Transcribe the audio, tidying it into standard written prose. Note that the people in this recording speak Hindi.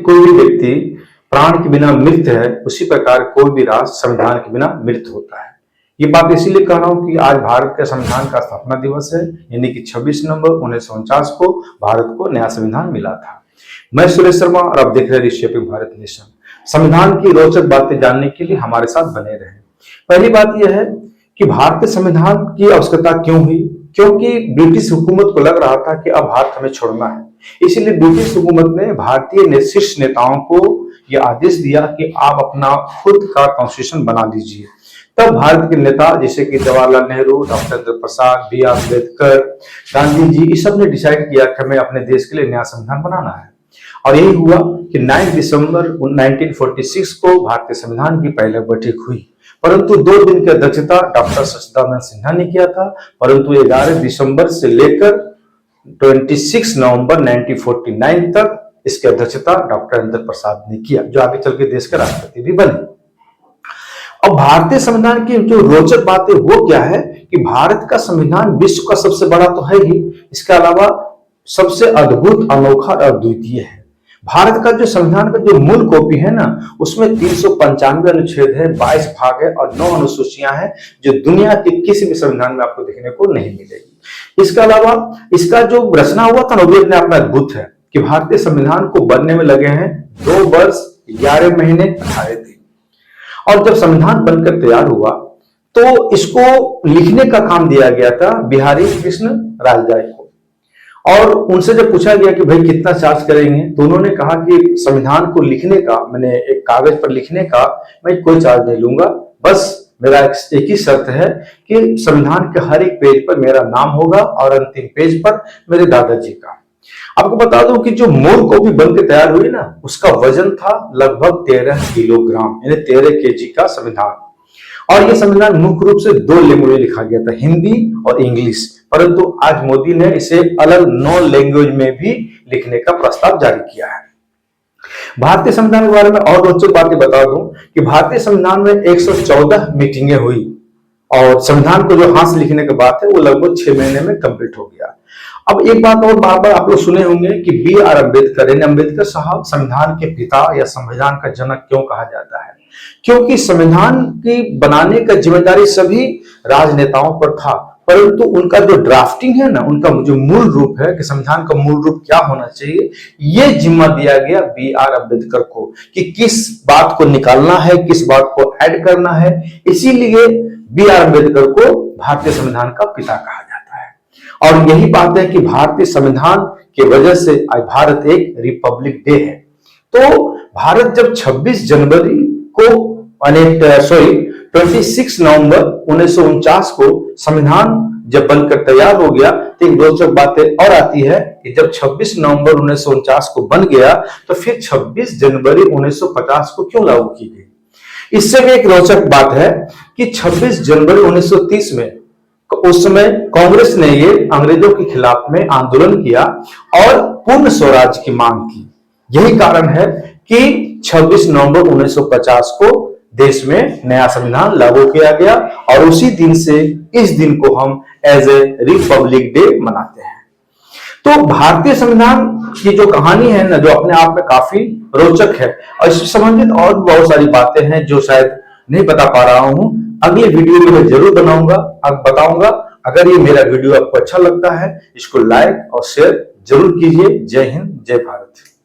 कोई भी व्यक्ति प्राण के बिना मृत है, उसी प्रकार कोई भी राष्ट्र संविधान के बिना मृत होता है। ये बात इसीलिए कह रहा हूं कि आज भारत के संविधान का स्थापना दिवस है, यानी कि 26 नवंबर 1949 को भारत को नया संविधान मिला था। मैं सुरेश शर्मा और आप देख रहे हैं रिशेपिंग भारत नेशन। संविधान की रोचक बातें जानने के लिए हमारे साथ बने रहें। पहली बात यह है कि भारतीय संविधान की आवश्यकता क्यों हुई? क्योंकि ब्रिटिश हुकूमत को लग रहा था कि अब भारत हमें छोड़ना है, इसीलिए ब्रिटिश हुकूमत ने भारतीय शीर्ष नेताओं को यह आदेश दिया कि आप अपना खुद का कॉन्स्टिट्यूशन बना लीजिए। तब भारत के नेता जैसे कि Jawaharlal Nehru, doctor Chandra Prasad, B R Ambedkar, Gandhi ji, इस सब ने डिसाइड किया कि हमें अपने देश के लिए नया संविधान बनाना है। और यही हुआ कि 9 दिसंबर 1946 को भारतीय संविधान की पहली बैठक हुई, परंतु 2 दिन की अध्यक्षता डॉक्टर सच्चिदानंद सिन्हा ने किया था, परंतु 11 दिसंबर से लेकर 26 नवंबर 1949 तक इसकी अध्यक्षता डॉक्टर राजेंद्र प्रसाद ने किया, जो आगे चल के देश के राष्ट्रपति भी बने। अब भारतीय संविधान की जो रोचक बात है वो क्या है कि भारत का संविधान विश्व का सबसे बड़ा तो है ही, इसके अलावा सबसे अद्भुत, अनोखा और अद्वितीय है। भारत का जो संविधान का जो मूल कॉपी है ना, उसमें 395 अनुच्छेद है, 22 भाग है और 9 अनुसूचियां हैं, जो दुनिया के किसी भी संविधान में आपको देखने को नहीं मिलेगी। इसके अलावा इसका जो रचना हुआ था ना, वो अपने आप में अद्भुत है कि भारतीय संविधान को बनने में लगे हैं 2 वर्ष 11 महीने 18 दिन। और जब संविधान बनकर तैयार हुआ तो इसको लिखने का काम दिया गया था बिहारी कृष्ण राजदाई को, और उनसे जब पूछा गया कि भाई कितना चार्ज करेंगे, तो उन्होंने कहा कि संविधान को लिखने का, मैंने एक कागज पर लिखने का मैं कोई चार्ज नहीं लूंगा, बस मेरा एक ही शर्त है कि संविधान के हर एक पेज पर मेरा नाम होगा और अंतिम पेज पर मेरे दादाजी का। आपको बता दूं कि जो मूल कॉपी बनकर तैयार हुई ना, उसका वजन था लगभग 13 किलोग्राम, यानी 13 केजी का संविधान। और यह संविधान मुख्य रूप से 2 लैंग्वेज में लिखा गया था, हिंदी और इंग्लिश, परंतु आज मोदी ने इसे अलग 9 लैंग्वेज में भी लिखने का प्रस्ताव जारी किया है। भारतीय संविधान के बारे में और रोचक बातें बता दूं कि भारतीय संविधान में 114 मीटिंगें हुई और संविधान को जो हाथ से लिखने की बात है वो लगभग 6 महीने में कंप्लीट हो गया। अब एक बात और बार बार आप लोग सुने होंगे कि बी आर अम्बेडकर, यानी अम्बेडकर साहब संविधान के पिता या संविधान का जनक क्यों कहा जाता है? क्योंकि संविधान की बनाने का जिम्मेदारी सभी राजनेताओं पर था, परंतु उनका जो ड्राफ्टिंग है ना, उनका जो मूल रूप है कि संविधान का मूल रूप क्या होना चाहिए, ये जिम्मा दिया गया बी आर अम्बेडकर को कि किस बात को निकालना है, किस बात को ऐड करना है। इसीलिए बी आर अम्बेडकर को भारतीय संविधान का पिता कहा जाता है। और यही बात है कि भारतीय संविधान की वजह से आज भारत एक रिपब्लिक डे है। तो भारत जब 26 जनवरी को 26 नवंबर 1949 को संविधान जब बनकर तैयार हो गया, तो एक रोचक बातें और आती है कि जब 26 नवंबर 1949 को बन गया तो फिर 26 जनवरी 1950 को क्यों लागू की गई? इससे भी एक रोचक बात है कि 26 जनवरी 1930 में, उस समय कांग्रेस ने ये अंग्रेजों के खिलाफ में आंदोलन किया और पूर्ण स्वराज की मांग की। यही कारण है कि 26 नवंबर 1950 को देश में नया संविधान लागू किया गया और उसी दिन से इस दिन को हम एज ए रिपब्लिक डे मनाते हैं। तो भारतीय संविधान की जो कहानी है ना, जो अपने आप में काफी रोचक है और इससे संबंधित और बहुत सारी बातें हैं जो शायद नहीं बता पा रहा हूं, अगले वीडियो में मैं जरूर बनाऊंगा, अब बताऊंगा। अगर ये मेरा वीडियो आपको अच्छा लगता है, इसको लाइक और शेयर जरूर कीजिए। जय हिंद, जय भारत।